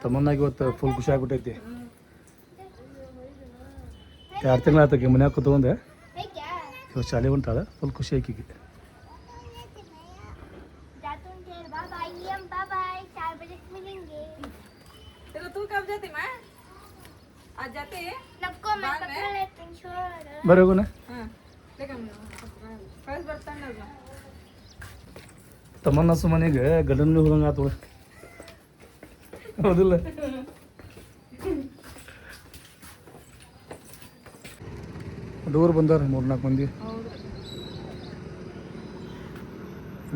ತಮ್ಮನ್ನಾಗಿ ಇವತ್ತು ಫುಲ್ ಖುಷಿ ಆಗ್ಬಿಟ್ಟೈತಿ. 2 ತಿಂಗಳು ಆತಕ್ಕೆ ಮನ್ಯಾಗ ಕೂತ್ಕೊಂಡೆ. ಇವತ್ತು ಶಾಲೆ ಹೊಂಟಾಳೆ, ಫುಲ್ ಖುಷಿ ಆಕಿಗೆ. ಬರೀ ಹೋಗೋಣ. ತಮ್ಮನ್ನ ಸುಮ್ಮನೆಗೆ ಗಂಡನ ಹೋಗಂಗೆ ಆತು. ಹೌದಿಲ್ಲ? ಹುಡುಗರು ಬಂದಾರ 3-4 ಮಂದಿ.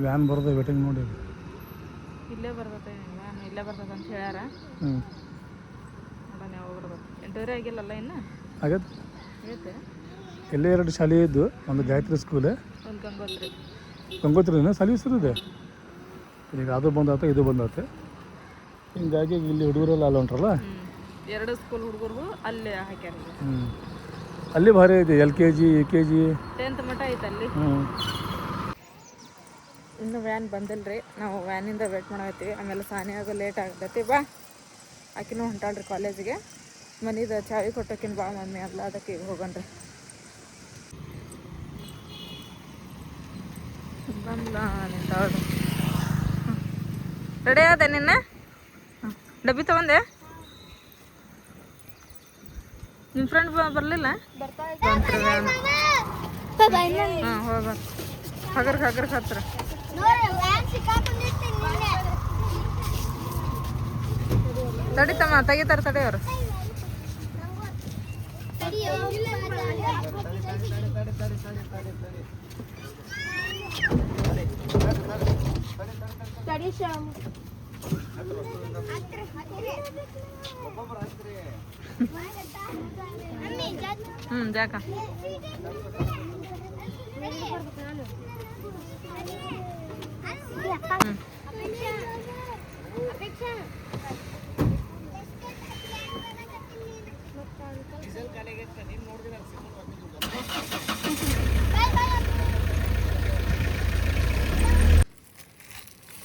ವ್ಯಾನ್ ಬರೋದ ವೇಟಿಂಗ್ ನೋಡಿ. ಇಲ್ಲೇ ಬರ್ತೈತೆ ವ್ಯಾನ್, ಇಲ್ಲೇ ಬರ್ತದೆ ಅಂತ ಹೇಳ್ಯಾರ. ನೋಡೋಣ ಯಾವಾಗ ಬರ್ತದೆ. 8:30 ಆಗಿಲ್ಲಲ್ಲ ಇನ್ನು? ಆಗತ್ತೆ. ಆಗೈತೆ. ಎಲ್ಲೇ 2 ಶಾಲೆ ಇದ್ದು, ಒಂದು ಗಾಯತ್ರಿ ಸ್ಕೂಲ್, ಒಂದು ಗಂಗೋತ್ರಿ. ಗಂಗೋತ್ರಿನ ಶಾಲೆ ಹೆಸರು ಇದೆ. ಈಗ ಅದು ಬಂದಾತ, ಇದು ಬಂದಾತ. ಹಿಂಗಾಗಿ ಇಲ್ಲಿ ಹುಡುಗರೆಲ್ಲ ಅಲ್ಲ ಹೊಂಟ್ರಲ್ಲ. 2 ಸ್ಕೂಲ್ ಹುಡುಗರು ಅಲ್ಲೇ ಹಾಕ್ಯಾರ. ಅಲ್ಲಿ ಭಾರಿ ಐತಿ. LKG UKG 10th ಮಟ್ಟ ಐತೆ ಅಲ್ಲಿ. ಇನ್ನು ವ್ಯಾನ್ ಬಂದಿಲ್ರಿ. ನಾವು ವ್ಯಾನಿಂದ ವೇಟ್ ಮಾಡತ್ತೀವಿ. ಆಮೇಲೆ ಸಾನಿಯಾಗ ಲೇಟ್ ಆಗ್ತೈತಿ. ಬಾ ಆಕಿನೂ ಹೊಂಟಾಳ್ರಿ ಕಾಲೇಜಿಗೆ. ಮನಿದ ಚಾವಿ ಕೊಟ್ಟೋಕಿನ ಬಾ ಮಮ್ಮಿ ಅಲ್ಲ, ಅದಕ್ಕೆ ಈಗ ಹೋಗೋಣ್ರಿ. ಬಂದ್ಲ ನಿಂತಾಳ್ರಿ. ರೆಡಿ ಆದ ನಿನ್ನ ಡಬ್ಬಿ ತಗೊಂಡೆ? ನಿಮ್ಮ ಫ್ರೆಂಡ್ ಬರಲಿಲ್ಲ? ಹಾಂ ಹೋಗ ಹಗರ್ ಹತ್ರ ತಡಿತಮ್ಮ, ತೆಗಿತಾರ ತಡಿ ಅವರು. ಜಾಕ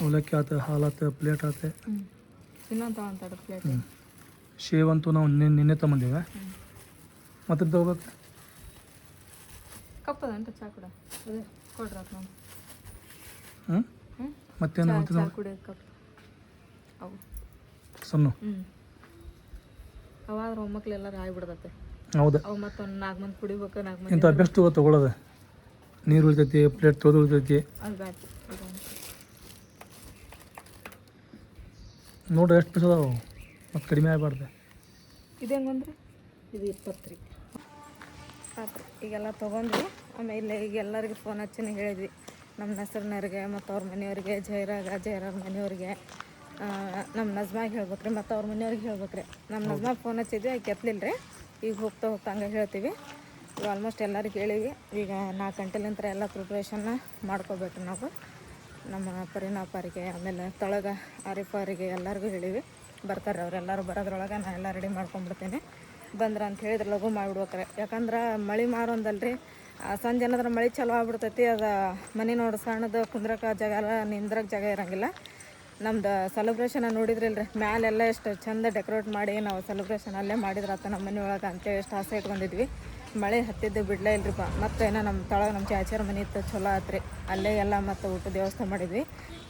ಅವಲಕ್ಕಿ ಆತ, ಹಾಲಾತ, ಪ್ಲೇಟ್ ಆತ. ಇನ್ನೊಂದು ತಗೊಂತಾಡ ಪ್ಲೇಟ್. ಶೇವ್ ಅಂತೂ ನಾವು ನಿನ್ನೆ ತಗೊಂಡಿವೆ. ಮತ್ತೆ ತಗೋಬೇಕು. ಕಪ್ಪದಂಟ ಚಾ ಕೂಡ ಅದೇ ಕೊಡ್ರಿ ನೋಡಿ. ಮತ್ತೇನು ಚಾ ಕುಡಿಯೋದು ಕಪ್ ಅವು ಸಣ್ಣ. ಅವಾದ್ರೆ ಒಮ್ಮಕ್ಳು ಎಲ್ಲರೂ ಆಗಿಬಿಡ್ತೈತೆ. ಹೌದಾ? ಅವು ಮತ್ತೊಂದು 4 ಮಂದಿ ಕುಡಿಬೇಕು. 4 ಮಂದಿ ಇಂಥ ಬೆಸ್ಟ್ ತಗೊಳ್ಳೋದು. ನೀರು ಉಳಿತೈತಿ, ಪ್ಲೇಟ್ ತೊಳೆದು ಉಳಿತೈತಿ. ಅದು ಬ್ಯಾಟ್ ನೋಡ್ರಿ ಎಷ್ಟು ಪೈಸೆ ಅದಾವೆ, ಮತ್ತು ಕಡಿಮೆ ಆಗಬಾರ್ದು. ಇದು ಹೆಂಗೆ ಬಂದ್ರಿ? ಇದು 20 ರೀ. ಆತ್ರಿ ಈಗೆಲ್ಲ ತೊಗೊಂಡ್ವಿ. ಆಮೇಲೆ ಈಗ ಎಲ್ಲರಿಗೆ ಫೋನ್ ಹಚ್ಚಿನ ಹೇಳಿದ್ವಿ, ನಮ್ಮ ಹೆಸರಿನವ್ರಿಗೆ ಮತ್ತು ಅವ್ರ ಮನೆಯವ್ರಿಗೆ, ಜೈರಾರ ಮನೆಯವ್ರಿಗೆ, ನಮ್ಮ ನಜ್ಮಾಗೆ ಹೇಳ್ಬೇಕ್ರಿ, ಮತ್ತು ಅವ್ರ ಮನೆಯವ್ರಿಗೆ ಹೇಳ್ಬೇಕ್ರಿ. ನಮ್ಮ ನಜ್ಮಾಗ ಫೋನ್ ಹಚ್ಚಿದ್ವಿ, ಆಕೆ ಎತ್ತಲಿಲ್ಲ ರೀ. ಈಗ ಹೋಗ್ತಾ ಹಂಗೆ ಹೇಳ್ತೀವಿ. ಈಗ ಆಲ್ಮೋಸ್ಟ್ ಎಲ್ಲರಿಗೆ ಹೇಳಿವಿ. ಈಗ 4 ಗಂಟೆಲಿಂದ ಎಲ್ಲ ಪ್ರಿಪ್ರೇಷನ್ನ ಮಾಡ್ಕೋಬೇಕು ನಾವು. ನಮ್ಮ ಪರಿಣಾಪರಿಗೆ, ಆಮೇಲೆ ತೊಳಗ ಆರಿಫರಿಗೆ ಎಲ್ಲರಿಗೂ ಹೇಳಿವಿ. ಬರ್ತಾರೆ ಅವರೆಲ್ಲರೂ. ಬರೋದ್ರೊಳಗೆ ನಾನು ಎಲ್ಲ ರೆಡಿ ಮಾಡ್ಕೊಂಡ್ಬಿಡ್ತೀನಿ. ಬಂದ್ರೆ ಅಂತ ಹೇಳಿದ್ರೆ ಲಘು ಮಾಡಿಬಿಡ್ಬೇಕ್ರೆ. ಯಾಕಂದ್ರೆ ಮಳೆ ಮಾರೊಂದಲ್ರಿ. ಸಂಜೆ ಏನಾದ್ರೆ ಮಳೆ ಚಲೋ ಆಗ್ಬಿಡ್ತೈತಿ. ಅದು ಮನೆ ನೋಡಿ ಸಣ್ಣದು ಕುಂದ್ರಕ್ಕೆ ಜಾಗ ಎಲ್ಲ, ನಿಂದ್ರಕ್ಕೆ ಜಾಗ ಇರೋಂಗಿಲ್ಲ. ನಮ್ದು ಸೆಲೆಬ್ರೇಷನ್ ನೋಡಿದ್ರಿಲ್ರಿ, ಮ್ಯಾಲೆಲ್ಲ ಎಷ್ಟು ಚಂದ ಡೆಕೋರೇಟ್ ಮಾಡಿ ನಾವು ಸೆಲೆಬ್ರೇಷನ್ ಅಲ್ಲೇ ಮಾಡಿದ್ರಾತ ನಮ್ಮ ಮನೆ ಒಳಗೆ ಅಂತೇಳಿ ಎಷ್ಟು ಆಸೆ ಇಟ್ಕೊಂಡಿದ್ವಿ. ಮಳೆ ಹತ್ತಿದ್ದು ಬಿಡಲೇ ಇಲ್ರಿಪ್ಪ. ಮತ್ತು ಏನೋ ನಮ್ಮ ತೊಳಗೆ ನಮ್ಮ ಚಾಚಾರ ಮನೆ ಇತ್ತು, ಚಲೋ ಆತ್ರಿ. ಅಲ್ಲೇ ಎಲ್ಲ ಮತ್ತು ಊಟದ ವ್ಯವಸ್ಥೆ ಮಾಡಿದ್ವಿ.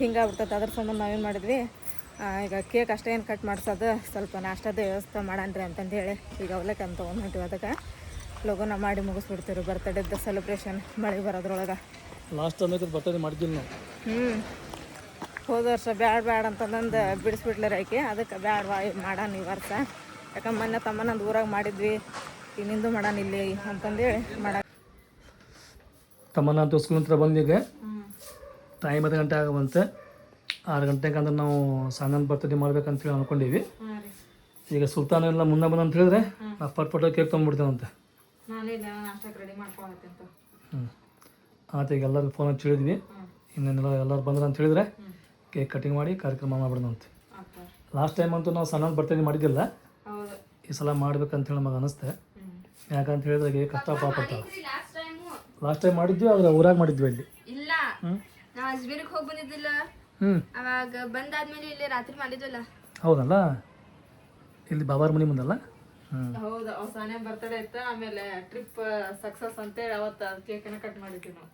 ಹಿಂಗಾಗ್ಬಿಡ್ತೈತೆ. ಅದ್ರ ಸಂಬಂಧ ನಾವೇನು ಮಾಡಿದ್ವಿ, ಈಗ ಕೇಕ್ ಅಷ್ಟೇ ಏನು ಕಟ್ ಮಾಡ್ಸೋದು, ಸ್ವಲ್ಪ ನಾಷ್ಟದ ವ್ಯವಸ್ಥೆ ಮಾಡಣ್ರಿ ಅಂತಂದು ಹೇಳಿ ಈಗ ಅವಲಕ್ಕಿ ಅಂತ ತೊಗೊಂಡ್ಬಿಟ್ಟಿವಿ. ಅದಕ್ಕೆ ಲಘುನ ಮಾಡಿ ಮುಗಿಸ್ಬಿಡ್ತೀವಿ ಬರ್ತಡೇದ ಸೆಲೆಬ್ರೇಷನ್ ಮಳೆ ಬರೋದ್ರೊಳಗೆ. ಲಾಸ್ಟ್ ಟೈಮ್ ಬರ್ತಡೇ ಮಾಡಿದ್ದಿಲ್ಲ ನಾವು. ಹೋದ ವರ್ಷ ಬ್ಯಾಡ ಅಂತಂದು ಬಿಡಿಸ್ಬಿಡ್ಲಾರ ಆಕೆ. ಅದಕ್ಕೆ ಬ್ಯಾಡ ಮಾಡೋಣ ಈ ವರ್ಷ. ಯಾಕಂದ್ರೆ ಮೊನ್ನೆ ತಮ್ಮನಂದು ಊರಾಗ ಮಾಡಿದ್ವಿ, ಈಗ ನಿಂದು ಮಾಡೋಣ ಇಲ್ಲಿ ಅಂತಂದೇಳಿ ಮಾಡ. ತಮ್ಮನ ಅಂತ ಸ್ಕೂಲ್ ಹತ್ರ ಬಂದೀಗ ಟೈಮ್ 10 ಗಂಟೆ ಆಗವಂತೆ. 6 ಗಂಟೆಗೆ ಅಂದ್ರೆ ನಾವು ಸಾಂಗನ್ ಬರ್ತಡೇ ಮಾಡ್ಬೇಕಂತೇಳಿ ಅಂದ್ಕೊಂಡೀವಿ. ಈಗ ಸುಲ್ತಾನ ಎಲ್ಲ ಮುಂದೆ ಬಂದ ಅಂತ ಹೇಳಿದ್ರೆ ನಾವು ಪಟ್ ಕೇಕ್ ತೊಗೊಂಡ್ಬಿಡ್ತೇವಂತೆ. ಆತ ಈಗ ಎಲ್ಲರಿಗೂ ಫೋನ್ ಹಚ್ಚಿ ಹೇಳಿದ್ವಿ. ಇನ್ನೇನೆಲ್ಲ ಎಲ್ಲರೂ ಬಂದ್ರೆ ಅಂತ ಹೇಳಿದ್ರೆ ಕೇಕ್ ಕಟಿಂಗ್ ಮಾಡಿ ಕಾರ್ಯಕ್ರಮ ಮಾಡ್ಬಿಡೋದಂತೆ. ಲಾಸ್ಟ್ ಟೈಮ್ ಅಂತೂ ನಾವು ಸಣ್ಣ ಬರ್ತಡೇ ಮಾಡಿದ್ದಿಲ್ಲ, ಈ ಸಲ ಮಾಡ್ಬೇಕಂತೇಳಿ ನಮಗೆ ಅನಿಸ್ತೆ. ಯಾಕಂತ ಹೇಳಿದ್ರೆ ಕಷ್ಟಪಡ್ತಾವೆ. ಲಾಸ್ಟ್ ಟೈಮ್ ಮಾಡಿದ್ವಿ, ಆದ್ರೆ ಊರಾಗ ಮಾಡಿದ್ವಿ ಅಲ್ಲಿ. ಇಲ್ಲ ನಾವು ಅಜ್ಮೀರಿಗೆ ಹೋಗಿ ಬಂದಿದ್ದಿಲ್ಲ, ಅವಾಗ ಬಂದಾದ್ಮೇಲೆ ಇಲ್ಲಿ ರಾತ್ರಿ ಮಾಡಿದ್ವಲ್ಲ. ಹೌದಲ್ಲ? ಇಲ್ಲಿ ಬಾಬಾರ ಮನೆ ಮುಂದಲ್ಲ. ಹೌದು, ಅವ್ ಸಾನೆ ಬರ್ತಡೇ ಇತ್ತು. ಆಮೇಲೆ ಟ್ರಿಪ್ ಸಕ್ಸಸ್ ಅಂತೇಳಿ ಅವತ್ತು ಕೇಕನ್ನ ಕಟ್ ಮಾಡಿದ್ವಿ ನಾವು.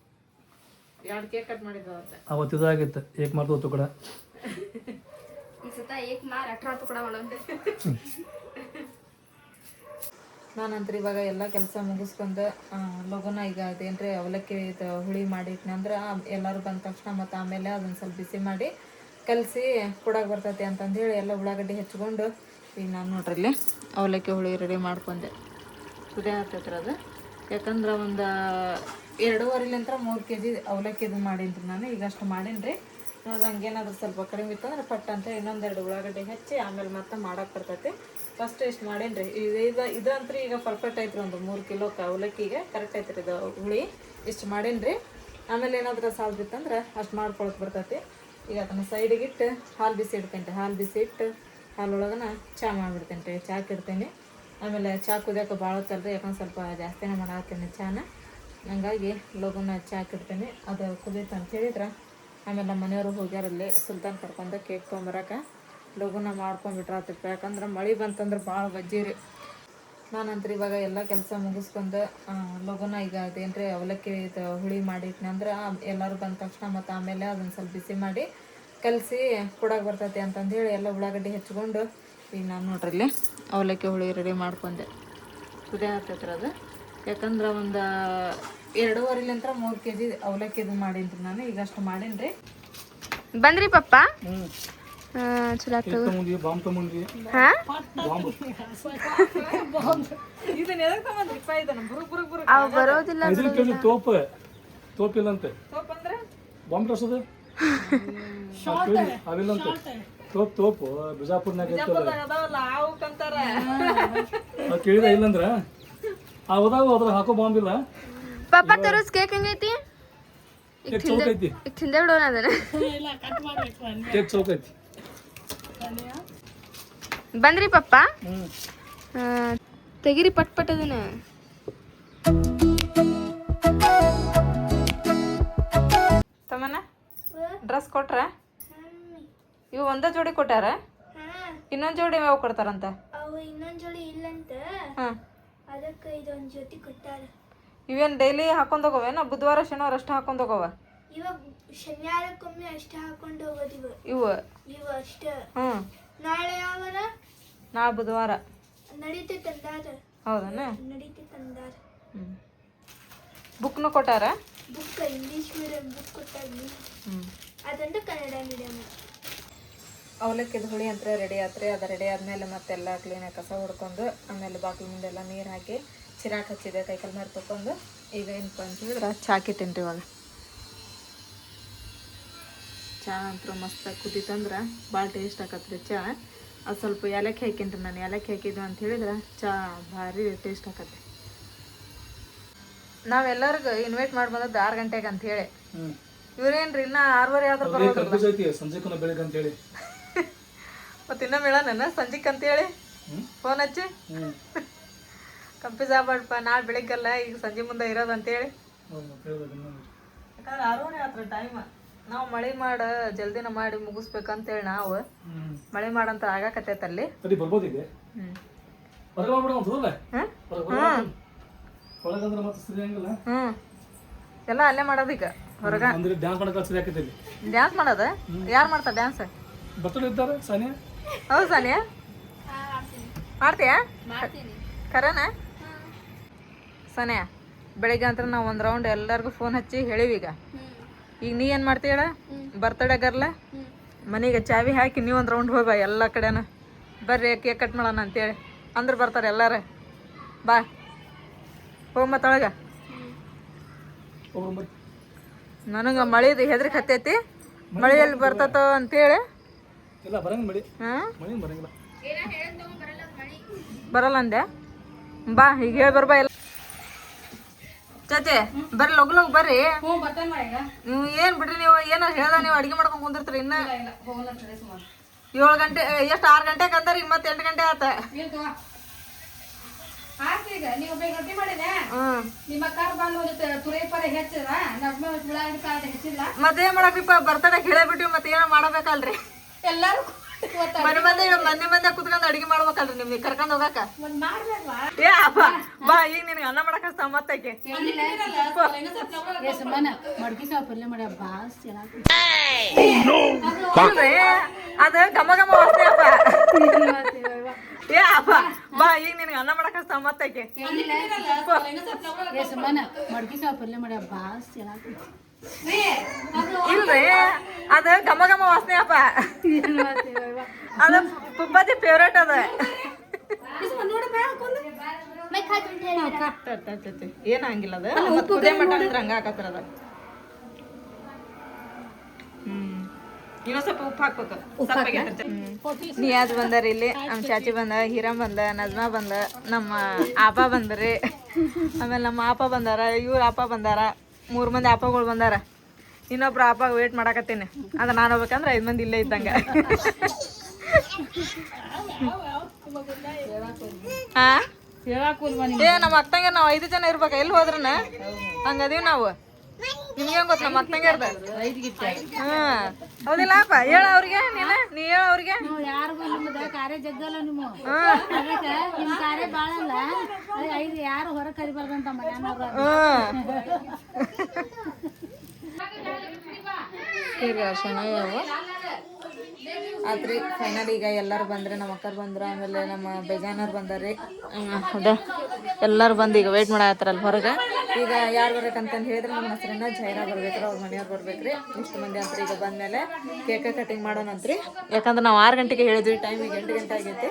2 ಕೇಕ್ ಕಟ್ ಮಾಡಿದ್ವಿ ಅವತ್ತು. ಅವತ್ತು ಇದಾಗಿತ್ತು ಏಕ್ ಮಾಡ್ತು ತುಕಡ. ಈ ಸತ ಏಕ್ ಮಾರ್ 18 ತುಕಡ ಮಾಡೋದು. ನಾನಂತರ ಇವಾಗ ಎಲ್ಲ ಕೆಲಸ ಮುಗಿಸ್ಕೊಂಡು ಲಗುನ ಈಗ ಅದೇನ್ರಿ ಅವಲಕ್ಕಿ ಹುಳಿ ಮಾಡಿಟ್ನಿ ಅಂದ್ರೆ ಎಲ್ಲರೂ ಬಂದ ತಕ್ಷಣ ಮತ್ತು ಆಮೇಲೆ ಅದನ್ನು ಸ್ವಲ್ಪ ಬಿಸಿ ಮಾಡಿ ಕಲಸಿ ಕೊಡಕ್ಕೆ ಬರ್ತೈತಿ ಅಂತಂದೇಳಿ ಎಲ್ಲ ಉಳ್ಳಾಗಡ್ಡಿ ಹೆಚ್ಕೊಂಡು ಈಗ ನಾನು ನೋಡ್ರಿ ಇಲ್ಲಿ ಅವಲಕ್ಕಿ ಹುಳಿ ರೆಡಿ ಮಾಡ್ಕೊಂಡೆ. ಸುದೇ ಆಗ್ತೈತ್ರಿ ಅದು. ಯಾಕಂದ್ರೆ ಒಂದು 2.5 3 kg ಅವಲಕ್ಕಿದು ಮಾಡೀನಿ ನಾನು. ಈಗ ಅಷ್ಟು ಮಾಡೀನಿ ರೀ. ನೋಡ್ರಿ ಹಂಗೇನಾದ್ರೂ ಸ್ವಲ್ಪ ಕಡಿಮೆ ಇತ್ತಂದ್ರೆ ಪಟ್ ಅಂತ ಇನ್ನೊಂದೆರಡು ಉಳ್ಳಾಗಡ್ಡಿ ಹೆಚ್ಚಿ ಆಮೇಲೆ ಮತ್ತೆ ಮಾಡಕ್ಕೆ ಬರ್ತೈತಿ. ಫಸ್ಟ್ ಇಷ್ಟು ಮಾಡೀನಿ ರೀ. ಇದಂತ್ರಿ ಈಗ ಪರ್ಫೆಕ್ಟ್ ಐತ್ರಿ. ಒಂದು 3 ಕಿಲೋ ಅವಲಕ್ಕಿಗೆ ಕರೆಕ್ಟ್ ಐತ್ರಿ ಇದು ಹುಳಿ. ಇಷ್ಟು ಮಾಡೀನಿ ರೀ. ಆಮೇಲೆ ಏನಾದ್ರೂ ಸಾಲ್ ಬಿತ್ತಂದ್ರೆ ಅಷ್ಟು ಮಾಡ್ಕೊಳಕ್ಕೆ ಬರ್ತೈತಿ. ಈಗ ಅದನ್ನು ಸೈಡಿಗೆ ಇಟ್ಟು ಹಾಲು ಬಿಸಿ ಇಡ್ತೇನೆ ರೀ. ಹಾಲು ಬಿಸಿ ಇಟ್ಟು ಹಾಲೊಳಗನ ಚಹಾ ಮಾಡಿಬಿಡ್ತೇನೆ ರೀ. ಚಾಕ್ ಇಡ್ತೇನೆ. ಆಮೇಲೆ ಚಹಾ ಕುದಿಯೋಕೆ ಭಾಳ ಹೊತ್ತಲ್ರಿ, ಯಾಕಂದ್ರೆ ಸ್ವಲ್ಪ ಜಾಸ್ತಿನೇ ಮಾಡಾಕ್ತೇನೆ ಚಾನ. ಹಂಗಾಗಿ ಲಗುನ ಚಾಕ್ ಇಡ್ತೇನೆ. ಅದು ಕುದೀತು ಅಂತ ಹೇಳಿದ್ರೆ ಆಮೇಲೆ ನಮ್ಮ ಮನೆಯವರು ಹೋಗ್ಯಾರಲ್ಲಿ ಸುಲ್ತಾನ್ ಕರ್ಕೊಂಡು ಕೇಕ್ ತೊಗೊಂಬರಕ್ಕೆ ಲಗುನ ಮಾಡ್ಕೊಂಡ್ಬಿಟ್ರಾತಿಪ್ಪ. ಯಾಕಂದ್ರೆ ಮಳೆ ಬಂತಂದ್ರೆ ಭಾಳ ಬಜ್ಜಿ ರೀ. ನಾನಂತರ ಇವಾಗ ಎಲ್ಲ ಕೆಲಸ ಮುಗಿಸ್ಕೊಂಡು ಲಗುನ ಈಗ ಅದೇನ್ರಿ ಅವಲಕ್ಕಿ ಹುಳಿ ಮಾಡಿಟ್ನಿ ಅಂದ್ರೆ ಎಲ್ಲರೂ ಬಂದ ತಕ್ಷಣ ಮತ್ತು ಆಮೇಲೆ ಅದನ್ನು ಸ್ವಲ್ಪ ಬಿಸಿ ಮಾಡಿ ಕಲಸಿ ಕೊಡಕ್ಕೆ ಬರ್ತೈತಿ ಅಂತಂದೇಳಿ ಎಲ್ಲ ಉಳ್ಳಾಗಡ್ಡಿ ಹೆಚ್ಕೊಂಡು ಈಗ ನಾನು ನೋಡ್ರಿ ಇಲ್ಲಿ ಅವಲಕ್ಕಿ ಹುಳಿ ರೆಡಿ ಮಾಡ್ಕೊಂಡೆ. ಸುದೇ ಆಗ್ತೈತ್ರಿ ಅದು. ಯಾಕಂದ್ರೆ ಒಂದು 2.5 3 kg ಅವಲಕ್ಕಿದು ಮಾಡೀನಿ ನಾನು. ಈಗ ಅಷ್ಟು ಮಾಡೀನಿ ರೀ. ಬಂದ್ರಿ ಪಪ್ಪ? ಚಲೋ ಆಗ್ತದೆ. ಬಾಂಬ್ ತಗೊಂಡ್ವಿ. ಇದನ್ನ ಎದಕ್ಕೆ ತಗೊಂಡ್ರಿಪ್ಪ? ಇದನ್ನ ಬುರುಕ್ ಅವು ಬರೋದಿಲ್ಲ. ತೋಪ್ ಇಲ್ಲಂತೆ. ಸೋಪ್ ಅಂದ್ರೆ ಬಾಂಬ್ ತರ್ಸೋದು ಅವಿಲ್ಲಂತೆ. ತೋಪು ಬಿಜಾಪುರ್ನಾಗ ಅದಾವಲ್ಲ ಅವಕ್ಕಂತಾರ. ಕೇಳಿದ ಇಲ್ಲಂದ್ರ ಅದಾವ ಅದ್ರ ಹಾಕೋ ಬಾಂಬ್ ಇಲ್ಲ. ಪಪ್ಪ ತರೋಸ್ ಕೇಕ್ ಹೆಂಗೈತಿ? ಕೇಕ್ ಚೌಕೈತಿ. ಈಗ ತಿಂದೆ ಬಿಡೋಣ ಅದನ್ನ. ಕೇಕ್ ಚೌಕೈತಿ. ಬಂದ್ರಿ ಪಪ್ಪ? ತೆಗಿರಿ ಪಟ್ ಪಟ್ ಅದನ್ನ. ತಮ್ಮನ ಡ್ರೆಸ್ ಕೊಟ್ರ? ಇವು ಒಂದೇ ಜೋಡಿ ಕೊಟ್ಟಾರ? ಇನ್ನೊಂದ್ ಜೋಡಿ ಯಾವ ಕೊಡ್ತಾರಂತ? ಅವು ಇನ್ನೊಂದ್ ಜೋಡಿ ಇಲ್ಲಂತ, ಹಾಂ, ಅದಕ್ಕೆ ಇದೊಂದು ಜೊತೆ ಕೊಟ್ಟಾರ. ಇವೇನು ಡೈಲಿ ಹಾಕೊಂಡು ಹೋಗವೇನ? ಬುಧವಾರ ಶನಿವಾರ ಅಷ್ಟು ಹಾಕೊಂಡು ಹೋಗವ? ಇವಾಗ ಶನಿವಾರಕ್ಕೊಮ್ಮೆ ಅಷ್ಟೇ ಹಾಕೊಂಡು ಹೋಗೋದು. ಇವು ಇವು ಅಷ್ಟೇ. ಹ್ಞೂ, ನಾಳೆ ಯಾವಾರ? ನಾಳೆ ಬುಧವಾರ. ನಡೀತೆ ತಂದಾರ. ಹೌದನ? ನಡೀತೆ ತಂದಾರ. ಹ್ಞೂ. ಬುಕ್ನು ಕೊಟ್ಟಾರ? ಬುಕ್ ಇಂಗ್ಲೀಷ್ ಮೀಡಿಯಂ ಬುಕ್ ಕೊಟ್ಟಾರ. ಹ್ಞೂ. ಅದೊಂದು ಕನ್ನಡ ಮೀಡಿಯಂ. ಅವಲಕ್ಕಿದು ಹುಳಿ ಅಂತ ರೆಡಿ ಆತ್ರಿ. ಅದು ರೆಡಿ ಆದಮೇಲೆ ಮತ್ತೆಲ್ಲ ಕ್ಲೀನಾಗಿ ಕಸ ಹೊಡ್ಕೊಂಡು ಆಮೇಲೆ ಬಾಗಿಲು ಮುಂದೆಲ್ಲ ನೀರು ಹಾಕಿ ಚಿರಾಕ್ ಹಚ್ಚಿದೆ ಕೈಕಲ್ ಮೇಲೆ ತೊಗೊಂಡು ಈಗ ಏನಪ್ಪ ಅಂತ ಹೇಳಿದ್ರೆ ಚಾಕಿಟ್ಟೇನಿ ರೀ. ಇವಾಗ ಚಹಾ ಅಂತೂ ಮಸ್ತಾಗಿ ಕುದೀತಂದ್ರೆ ಭಾಳ ಟೇಸ್ಟ್ ಆಕತ್ರಿ ಚಹಾ. ಅದು ಸ್ವಲ್ಪ ಏಲಕ್ಕಿ ಹಾಕೇನ್ರಿ ನಾನು. ಏಲಕ್ಕಿ ಹಾಕಿದ್ವಿ ಅಂತ ಹೇಳಿದ್ರೆ ಚಹಾ ಭಾರಿ ಟೇಸ್ಟ್ ಆಕತ್ರಿ. ನಾವೆಲ್ಲರಿಗೂ ಇನ್ವೈಟ್ ಮಾಡಿ ಬಂದದ್ದು 6 ಗಂಟೆಗೆ ಅಂತ ಹೇಳಿ. ಇವ್ರೇನ್ರಿ ಇನ್ನೂ 6:30 ಆದ್ರೂ ಬರೋದಿಲ್ಲ. ಸಂಜೆಕನ ಬೆಳಗ್ಗೆ ಅಂತ ಹೇಳಿ ಮತ್ತು ಇನ್ನೂ ಮೇಳನ ಸಂಜೆಗೆ ಅಂತೇಳಿ ಫೋನ್ ಹಚ್ಚಿ ಕಂಪ್ಯೂಸ್ ಆಗ್ಬಾರ್ದಪ್ಪ, ನಾಳೆ ಬೆಳಿಗ್ಗೆಲ್ಲ ಈಗ ಸಂಜೆ ಮುಂದೆ ಇರೋದು ಅಂತೇಳಿ. ಯಾಕಂದ್ರೆ 6:30 ಆತ್ರ ಟೈಮ್. ನಾವು ಮಳೆ ಮಾಡಿ ಜಲ್ದಿನ ಮಾಡಿ ಮುಗಿಸ್ಬೇಕಂತೇಳಿ ನಾವು ಮಳೆ ಮಾಡಂತ ಆಗಾಕತ್ತೈತಲ್ಲಿ. ಬರ್ಬೋದಿದೆ. ಎಲ್ಲ ಅಲ್ಲೇ ಮಾಡೋದು ಈಗ ಹೊರಗ. ಡ್ಯಾನ್ಸ್ ಮಾಡೋದ? ಯಾರು ಮಾಡ್ತಾರೆ ಡ್ಯಾನ್ಸ್? ಹೌದು ಸಾನಿಯಾ, ಮಾಡ್ತೀಯಾ? ಖರೇನ ಸಾನಿಯಾ? ಬೆಳಿಗ್ಗೆ ಅಂತ ನಾವು ಒಂದು ರೌಂಡ್ ಎಲ್ಲರಿಗೂ ಫೋನ್ ಹಚ್ಚಿ ಹೇಳಿವಿ. ಈಗ ನೀ ಏನು ಮಾಡ್ತೀಯ ಹೇಳ? ಬರ್ತಡೇ ಗರ್ಲ ಮನೆಗೆ ಚಾವಿ ಹಾಕಿ ನೀವು ಒಂದು ರೌಂಡ್ ಹೋಗ್ಬಾ ಎಲ್ಲ ಕಡೆನ. ಬರ್ರಿ ಕೇಕ್ ಕಟ್ ಮಾಡೋಣ ಅಂತೇಳಿ ಅಂದ್ರೆ ಬರ್ತಾರೆ ಎಲ್ಲಾರ. ಬಾ ಹೋಗ್ ಮತ್ತೊಳಗ. ನನಗೆ ಮಳಿದು ಹೆದ್ರಿಕೆ ಹತ್ತೈತಿ. ಮಳೆಯಲ್ಲಿ ಬರ್ತತೋ ಅಂತೇಳಿ. ಬರಲ್ಲ ಅಂದೆ? ಬಾ ಈಗ ಹೇಳಿ ಬರ್ಬಾ. ಎಲ್ಲ ಚಾಚೆ ಬರ್ರಿ, ಲಗು ಬರ್ರಿ. ನೀವು ಏನು ಬಿಡ್ರಿ, ನೀವು ಏನಾರು ಹೇಳ್ದ ನೀವು ಅಡಿಗೆ ಮಾಡ್ಕೊಂಡು ಕುಂದಿರ್ತೀರಿ. ಇನ್ನ 7 ಗಂಟೆ ಎಷ್ಟು 6 ಗಂಟೆಗೆ ಅಂದಾರ. ಈಗ ಮತ್ತೆ 8 ಗಂಟೆ ಆತ. ಮತ್ತೇನ್ ಮಾಡಕ್ರಿಪ್ಪ? ಬರ್ತಡೇ ಹೇಳಬಿಟ್ಟಿವಿ, ಮತ್ತೆ ಏನೋ ಮಾಡಬೇಕಲ್ರಿ. ಎಲ್ಲಾರು ಮಂದಿ ಕುತ್ಕೊಂಡ್ ಅಡಿಗೆ ಮಾಡ್ಬೇಕಲ್ರಿ ನಿಮ್ಗೆ ಕರ್ಕೊಂಡ್ ಹೋಗಾಕ ಏ ಅಪ್ಪ ಬಾ ಈಗ ನಿನ್ಗೆ ಅನ್ನ ಮಾಡಕ್ ಹಸ್ತಾವ ಮತ್ತಕ್ಕೆ ಅದ ಘಮ ಘಮ ವಾಸನೆ ಅಪ್ಪ ಏ ಅಪ್ಪ ಬಾ ಈಗ ನಿನ್ಗೆ ಅನ್ನ ಮಾಡಕ್ ಹಸ್ತಾವ ಮತ್ತಕ್ಕೆ ಇಲ್ರಿ ಅದ ಘಮ ಘಮ ವಾಸನೆ ಅಪ್ಪ ಅದ ಪುಬ್ಬದಿ ಫೇವ್ರೇಟ್ ಅದ ಏನಾಗಿಲ್ಲ ಅದ ಕುದೇ ಮಟ ಅಂದ್ರೆ ಹಂಗ ಹಾಕತ್ರ ಅದ ಇನ್ನೊಂದ್ ಸ್ವಲ್ಪ ಉಪ್ಪು ಹಾಕ್ಬೇಕು ನಿಯಾಜ್ ಬಂದಾರ ಇಲ್ಲಿ ನಮ್ಮ ಚಾಚಿ ಬಂದ ಹೀರಾಮ್ ಬಂದ ನಜ್ಮಾ ಬಂದ ನಮ್ಮ ಆಪ ಬಂದ್ರಿ ಆಮೇಲೆ ನಮ್ಮ ಆಪ ಬಂದಾರ ಇವ್ರ ಆಪ ಬಂದಾರ 3 ಮಂದಿ ಆಪಗಳು ಬಂದಾರ ಇನ್ನೊಬ್ರು ಆಪ ವೇಟ್ ಮಾಡಾಕತ್ತೀನಿ ಅದ ನಾನು ಹೋಗ್ಬೇಕಂದ್ರೆ 5 ಮಂದಿ ಇಲ್ಲೇ ಇದ್ದಂಗ ಹಾ ಏ ನಮ್ಮ ಅಕ್ಕಂಗೆ ನಾವು 5 ಜನ ಇರ್ಬೇಕ ಎಲ್ಲಿ ಹೋದ್ರನ ಹಂಗದೀವಿ ನಾವು ನಿಮ್ಗೆ ಗೊತ್ತ ನಮ್ಮ ಅಕ್ಕಂಗಿರ್ದ ಹಾ ಹೌದಿಲ್ಲಪ್ಪ ಹೇಳ ಅವ್ರಿಗೆ ನೀ ಹೇಳ ಅವ್ರಿಗೆ ಕಾರ್ಯ ಜಗ್ಗಲ್ಲ ನಿಮ್ಮ ನಿಮ್ ಕಾರ್ಯ ಬಾಳಲ್ಲ ಯಾರು ಹೊರ ಕರಿಬಾರ್ದಂತ ಮನ್ಯಾನವ್ರ ಆತ್ರಿ ಫೈನಲ್ ಈಗ ಎಲ್ಲರೂ ಬಂದ್ರೆ ನಮ್ಮ ಅಕ್ಕರು ಬಂದ್ರು ಆಮೇಲೆ ನಮ್ಮ ಬೇಜಾನವ್ರು ಬಂದಾರ್ರಿ ಅದ ಎಲ್ಲರೂ ಬಂದು ಈಗ ವೇಟ್ ಮಾಡತ್ತಾರಲ್ಲ ಹೊರಗೆ ಈಗ ಯಾರು ಬರ್ಬೇಕಂತಂದು ಹೇಳಿದ್ರೆ ನಮ್ಮ ಹೆಸರನ್ನ ಜೈರಾ ಬರ್ಬೇಕ್ರಿ ಅವ್ರ ಮನೆಯವ್ರು ಬರ್ಬೇಕ್ರಿ ಇಷ್ಟು ಮಂದಿ ಅಂತ್ರಿ ಈಗ ಬಂದಮೇಲೆ ಕೇಕ್ ಕಟಿಂಗ್ ಮಾಡೋಣಂತ್ರಿ ಯಾಕಂದ್ರೆ ನಾವು 6 ಗಂಟೆಗೆ ಹೇಳಿದ್ವಿ ಟೈಮ್ ಈಗ 8 ಗಂಟೆ ಆಗೈತಿ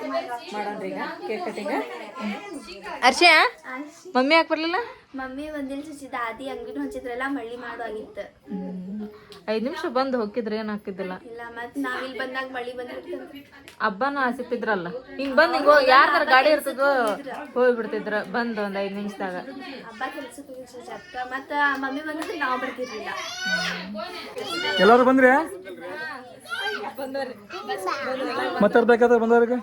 ಮಾಡೋಣ್ರಿ ಈಗ ಕೇಕ್ ಕಟಿಂಗ್ ಅರ್ಷಿಯ ಮಮ್ಮಿ ಯಾಕೆ ಬರ್ಲಿಲ್ಲ ಮಮ್ಮಿ ಒಂದಿನ ಹಚ್ಚಿದ್ದ ಆದಿ ಅಂಗಡಿನ ಹಚ್ಚಿದ್ರಲ್ಲ ಮಳ್ಳಿ ಮಾಡೋಗಿತ್ತು 5 ನಿಮಿಷ ಬಂದು ಹೋಗಿದ್ರೆ ಏನ್ ಹಾಕಿದ್ದಿಲ್ಲ ಇಲ್ಲ ಮತ್ ನಾವಿಲ್ಲಿ ಬಂದಾಗ ಮಳಿ ಬಂದ್ಬಿಡ್ತಂತ ಹಬ್ಬನ ಸಿಕ್ತಿದ್ರಲ್ಲ ಹಿಂಗ್ ಬಂದ್ ಹಿಂಗ ಯಾರ ಗಾಡಿ ಇರ್ತದೋ ಹೋಗ್ಬಿಡ್ತಿದ್ರ ಬಂದ್ ಒಂದ್ 5 ನಿಮಿಷದಾಗ ಹಬ್ಬ ಕೆಲ್ಸಕ್ಕೆ ಮತ್ತ ಮಮ್ಮಿ ಬಂದಿದ್ರೆ ನಾವು ಬರ್ತಿರ್ಲಿಲ್ಲ ಎಲ್ಲರೂ ಬಂದ್ರಿ ಮತ್ತೆ ಬೇಕಾದ್ರೆ ಬಂದವ್ರಿಗೆ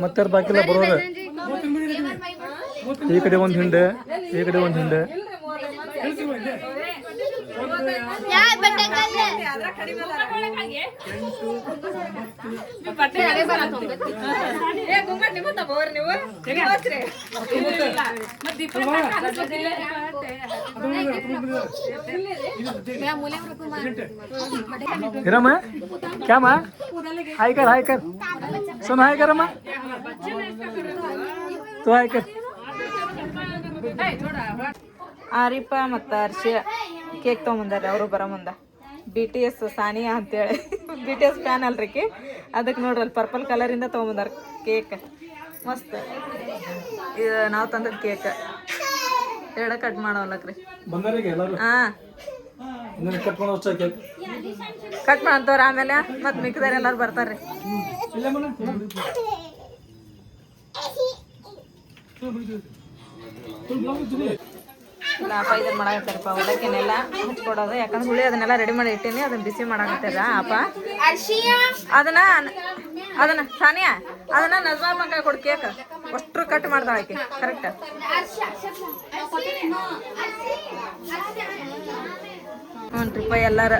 ಮತ್ತೆ ಬಾಕಿಲ್ಲ ಬರೋರು ಈ ಕಡೆ ಒಂದು ಹಿಂಡೆ ಈ ಕಡೆ ಒಂದು ಹಿಂಡೆ हिरामा क्या माँ हाय कर सुन हाय कर माँ तू हाय कर ಆರಿಪ ಮತ್ತು ಅರ್ಷಿ ಕೇಕ್ ತೊಗೊಂಬಂದಾರೆ ಅವರು ಬರೋ ಮುಂದೆ BTS ಸಾನಿಯಾ ಅಂತೇಳಿ BTS ಫ್ಯಾನ್ ಅಲ್ರಿಕಿ ಅದಕ್ಕೆ ನೋಡ್ರಿ ಅಲ್ಲಿ ಪರ್ಪಲ್ ಕಲರಿಂದ ತೊಗೊಂಬಂದಾರ ಕೇಕ್ ಮಸ್ತ್ ಇದು ನಾವು ತಂದದ್ದು ಕೇಕ್ ಎಡ ಕಟ್ ಮಾಡೋಲ್ಲಕ್ರಿ ಹಾಂ ಕಟ್ ಮಾಡ್ತವ್ರ ಆಮೇಲೆ ಮತ್ತೆ ಮಿಕ್ಕಿದಾರೆ ಎಲ್ಲರೂ ಬರ್ತಾರ್ರಿ ಅಪ್ಪ ಇದನ್ನ ಮಾಡಾಕತ್ತಾರಪ್ಪ ಅವಲಕ್ಕಿನೆಲ್ಲ ಹಚ್ಕೊಡೋದು ಯಾಕಂದ್ರೆ ಹುಳಿ ಅದನ್ನೆಲ್ಲ ರೆಡಿ ಮಾಡಿ ಇಟ್ಟೀನಿ ಅದನ್ನ ಬಿಸಿ ಮಾಡಾಕತ್ತಾರ ಅಪ್ಪ ಅದನ್ನ ಸಾನಿಯಾ ಅದನ್ನ ನಜ್ಮಾ ಮಕ್ಕ ಕೊಡು ಕೇಕ್ ಅಷ್ಟ್ರು ಕಟ್ ಮಾಡ್ತಾಳೆ ಆಕೆ ಕರೆಕ್ಟ್ ಹೊಂಟ್ರಿಪ್ಪ ಎಲ್ಲಾರ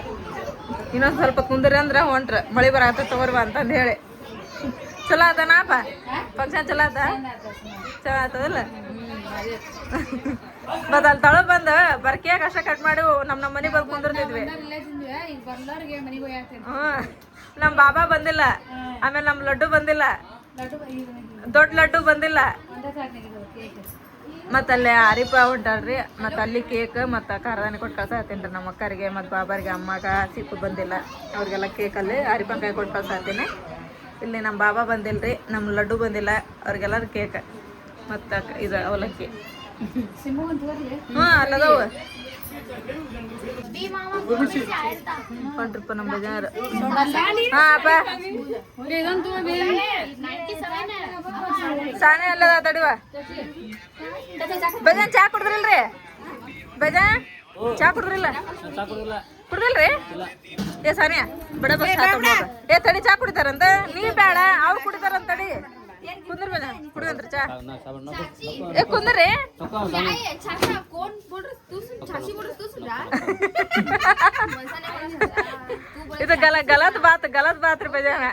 ಇನ್ನೊಂದು ಸ್ವಲ್ಪ ಕುಂದ್ರಿ ಅಂದ್ರೆ ಹೊಂಟ್ರ ಮಳಿ ಬರಾಕತ್ತ ತಗೋರ್ಬಾ ಅಂತಂದು ಹೇಳಿ ಚಲೋ ಆತನಪ್ಪ ಫಂಕ್ಷನ್ ಚಲೋ ಆತ ಚಲೋ ಆತದಲ್ಲ ಮತ್ತ ಅಲ್ಲಿ ತಳ ಬಂದ ಬರ್ಕಿಯಾಗ ಅಷ್ಟ ಕಟ್ ಮಾಡಿ ನಮ್ಮ ಮನೆ ಬಂದು ಕುಂದಿರ್ತಿದ್ವಿ ನಮ್ಮ ಬಾಬಾ ಬಂದಿಲ್ಲ ಆಮೇಲೆ ನಮ್ಮ ಲಡ್ಡು ಬಂದಿಲ್ಲ ದೊಡ್ಡ ಲಡ್ಡು ಬಂದಿಲ್ಲ ಮತ್ತು ಅಲ್ಲಿ ಆರಿಪ ಹೊಂಟಾಳ್ರಿ ಮತ್ತು ಅಲ್ಲಿ ಕೇಕ್ ಮತ್ತು ಖಾರದಾನಿ ಕೊಟ್ಟು ಕಳ್ಸಾತೀನಿ ರೀ ನಮ್ಮ ಅಕ್ಕರಿಗೆ ಮತ್ತು ಬಾಬಾರಿಗೆ ಅಮ್ಮಗೆ ಸಿಪ್ಪು ಬಂದಿಲ್ಲ ಅವ್ರಿಗೆಲ್ಲ ಕೇಕಲ್ಲಿ ಆರಿಪಂಕಾಯಿ ಕೊಟ್ಟು ಕಳ್ಸಾತೀನಿ ಇಲ್ಲಿ ನಮ್ಮ ಬಾಬಾ ಬಂದಿಲ್ಲ ರೀ ನಮ್ಮ ಲಡ್ಡು ಬಂದಿಲ್ಲ ಅವ್ರಿಗೆಲ್ಲರೂ ಕೇಕ್ ಮತ್ತು ಇದು ಅವಲಕ್ಕಿ ಹಾಂ ಅಲ್ಲದವು ಹೊಂಟ್ರಿಪ್ಪ ನಮ್ಮ ಬೇಜಾರು ಹಾಂ ಅಪ್ಪ ಸಾನೆ ಅಲ್ಲದ ತಡಿವ ಬೇಜಾನ್ ಚಾ ಕುಡ್ದ್ರಿಲ್ರಿ ಬೇಜಾನ್ ಚಾ ಕುಡ್ದ್ರಿಲ್ಲ ಕುಡ್ದಿಲ್ರಿ ಏ ಸಾನಿಯಾ ಬಡ ಬಸ್ ಏ ತಡಿ ಚಾ ಕುಡಿತಾರಂತ ನೀ ಬೇಡ ಅವ್ರು ಕುಡಿತಾರಂತ ತಡಿ ಕುಂದ್ರ ಮೇಲೆ ಕುಡಿಯಂತ್ರ ಚಾ ಏ ಕುಂದ್ರಿ कोण बोल रहा तू सुन छाछी बोल रहा तू सुन रहा मजा नहीं बोला तू बोल ಇದು ಗಲತ್ ಬಾತ್ ರೀ ಬಜಾನ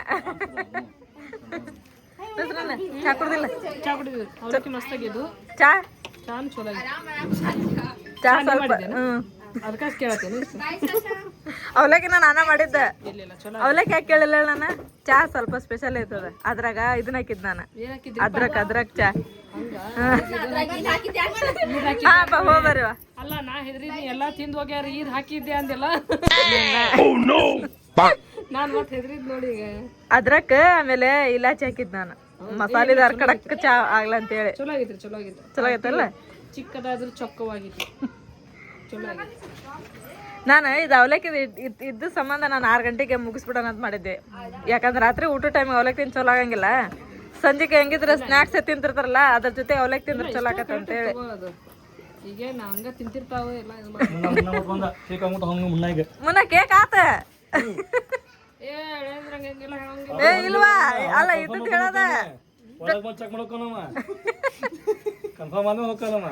ಚಾ ಕುಡ್ದಿಲ್ಲ ಚಾ ಕುಡಿದ್ವಿ ಅವಲಕ್ಕಿ ಮಸ್ತಾಗಿದ್ದು ಚಾ ಚಾನ್ ಚಲೋ ಚಾ ಸ್ವಲ್ಪ ಅದಕ್ಕೆ ಕೇಳತ್ತೇನೆ ಅವಲಕ್ಕಿ ನಾನು ಮಾಡಿದ್ದೆ ಇಲ್ಲ ಚಲೋ ಅವಲಕ್ಕಿ ಯಾಕೆ ಕೇಳಿಲ್ಲ ನಾನು ಚಾ ಸ್ವಲ್ಪ ಸ್ಪೆಷಲ್ ಐತದ ಅದ್ರಾಗ ಇದನ್ನ ಹಾಕಿದ್ ನಾನು ಏನಾಕಿದ್ರಿ ಅದ್ರಕ್ ಚಾ रहा ಹಾ ಬಾ ಹೋಗ್ಬರ್ರಿ ಅಲ್ಲ ನಾ ಹೆದ್ರಿನಿ ಎಲ್ಲಾ ತಿಂದು ಹೋಗ್ಯಾರ ಈದ್ ಹಾಕಿದ್ದೆ ಅಂದೆಲ್ಲ ನಾನ್ ಮತ್ತೆ ಹೆದ್ರಿದ್ ನೋಡಿ ಈಗ ಅದ್ರಕ್ ಆಮೇಲೆ ಇಲಾಚಿ ಹಾಕಿದ್ ನಾನು ಮಸಾಲೆದಾರ್ ಕಡಕ್ ಚಾ ಆಗ್ಲ ಅಂತೇಳಿ ಚಲೋ ಆಗಿತ್ರಿ ಚಲೋ ಆಗಿತ್ತು ಚಲೋ ಆಗೈತಲ್ಲ ಚಿಕ್ಕದಾದ್ರೂ ಚೊಕ್ಕವಾಗಿತ್ತು ಚಲೋ ಆಗಿತ್ತು ನಾನು ಇದು ಅವಲಕ್ಕಿ ಇದ್ದ ಸಂಬಂಧ ನಾನು 6 ಗಂಟೆಗೆ ಮುಗಿಸ್ಬಿಡೋಣ ಅಂತ ಮಾಡಿದ್ದೆ ಯಾಕಂದ್ರೆ ರಾತ್ರಿ ಊಟ ಟೈಮ್ ಅವಲಕ್ಕಿ ತಿಂದು ಚಲೋ ಆಗಂಗಿಲ್ಲ ಸಂಜೆಗೆ ಹೆಂಗಿದ್ರೆ ಸ್ನಾಕ್ಸ್ ತಿಂತಿರ್ತಾರಲ್ಲ ಅದ್ರ ಜೊತೆ ಅವಲಕ್ಕಿ ತಿಂದ್ರೆ ಚಲೋ ಆಗತ್ತೆ ಅಂತೇಳಿ ಅದು ಈಗ ನಾ ಹಂಗ ತಿಂತಿರ್ತಾವ ಎಲ್ಲ ಮುನ್ನ ಕೇಕ್ ಆತ ಏ ಹಂಗೆಲ್ಲ ಏ ಇಲ್ವಾ ಅಲ್ಲ ಇದು ಹೇಳದ ಚೆಕ್ ಮಾಡ್ಕೊಳಮ್ಮ ಕನ್ಫರ್ಮ್ ಆದ್ಮೇಲೆ ಹೋಗ್ಕಲ್ಲಮ್ಮ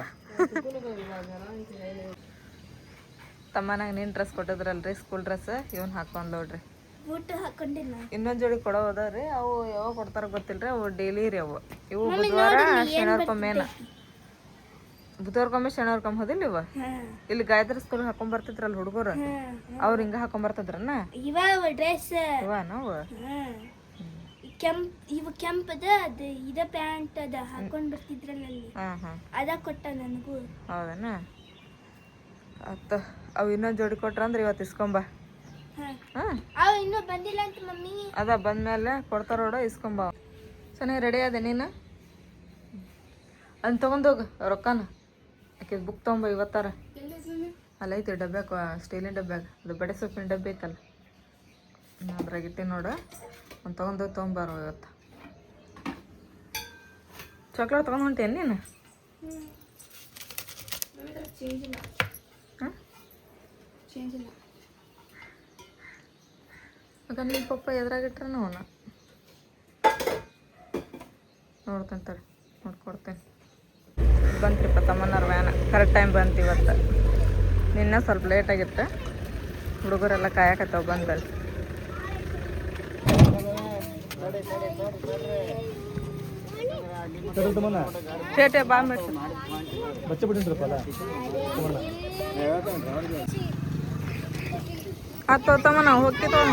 ತಮ್ಮನಾಗ ನೀನ್ ಡ್ರೆಸ್ ಕೊಟ್ಟಿದ್ರಲ್ರಿ ಸ್ಕೂಲ್ ಡ್ರೆಸ್ ಇವನ್ ಹಾಕೊಂಡ್ ನೋಡ್ರಿ ಬೂಟ್ ಹಾಕೊಂಡಿಲ್ಲ ಇನ್ನೊಂದ್ ಜೋಡಿ ಕೊಡೋ ಅದಾವ್ರಿ ಅವು ಯಾವಾಗ ಕೊಡ್ತಾರ ಗೊತ್ತಿಲ್ರಿ ಅವು ಡೈಲಿ ರೀ ಅವು ಇವು ಬುಧವಾರ ಶನಿವಾರಕ್ಕೊಮ್ಮೆನ ಬುಧವಾರಕ್ಕೊಮ್ಮೆ ಶನಿವಾರಕ್ಕೊಮ್ಮೆ ಹೋದಿಲ್ಲ ಇವ ಇಲ್ಲಿ ಗಾಯತ್ರಿ ಸ್ಕೂಲ್ ಹಾಕೊಂಡ್ ಬರ್ತಿದ್ರಲ್ಲ ಹುಡುಗರು ಅವ್ರ ಹಿಂಗ ಹಾಕೊಂಡ್ ಬರ್ತದ್ರನ್ನ ಇವ ಡ್ರೆಸ್ ಇವ ನಾವು ಕೆಂಪದ ಅದು ಇದ ಪ್ಯಾಂಟ್ ಅದ ಹಾಕೊಂಡ್ ಬರ್ತಿದ್ರಲ್ಲ ಅಲ್ಲಿ ಹಾ ಅದ ಕೊಟ್ಟ ನನಗೂ ಹೌದನ ಅತ್ತ ಅವು ಇನ್ನೊಂದ್ ಜೋಡಿ ಕೊಟ್ರಂದ್ರ ಇವತ್ತು ಇಸ್ಕೊಂಬ ಹಾ ಅವ ಇನ್ನೂ ಬಂದಿಲ್ಲ ಅಂತ ಮಮ್ಮಿ ಅದ ಬಂದ್ಮೇಲೆ ಕೊಡ್ತಾರ ನೋಡ ಇಸ್ಕೊಂಬ ಚೆನ್ನಾಗಿ ರೆಡಿ ಅದ ನೀನು ಅದನ್ನ ತಗೊಂಡೋಗ ರೊಕ್ಕನ ಆಕೆ ಬುಕ್ ತೊಗೊಂಬ ಇವತ್ತಾರ ಅಲ್ಲ ಐತಿ ಡಬ್ಬ್ಯಾಗ ಸ್ಟೀಲಿನ ಡಬ್ಬ್ಯಾಗ ಅದು ಬಡೆ ಸೊಪ್ಪಿನ ಡಬ್ಬಿ ಐತಲ್ಲ ಅದ್ರಾಗ ಇಟ್ಟಿ ನೋಡು ಒಂದು ತೊಗೊಂಡೋಗಿ ತೊಗೊಂಬಾರ ಇವತ್ತು ಚಾಕ್ಲೇಟ್ ತೊಗೊಂಡು ಹೊಂಟೇನು ನೀನು ಹಾಂ ಆಗ ನಿಮ್ಮ ಪಪ್ಪ ಎದ್ರಾಗಿಟ್ರನ ಅವನ ನೋಡ್ತಂತಾರೆ ನೋಡ್ಕೊಡ್ತೇನೆ ಬಂತ್ರಿಪ್ಪ ತಮ್ಮನವ್ರ ವ್ಯಾನ ಕರೆಕ್ಟ್ ಟೈಮ್ ಬಂತು ಇವತ್ತು ನಿನ್ನೆ ಸ್ವಲ್ಪ ಲೇಟ್ ಆಗಿತ್ತು ಹುಡುಗರೆಲ್ಲ ಕಾಯಕತ್ತವ ಬಂದಲ್ಲಿ ಶೇಟೆ ಬಾ ಮೆಟ್ಟು ಬಚ್ಚೆ ಬಿಟ್ಟಿದ್ರಪ್ಪಲ್ಲ ಆತ ತಮ್ಮ ನಾವು ಹೋಗ್ತಿದ್ದವ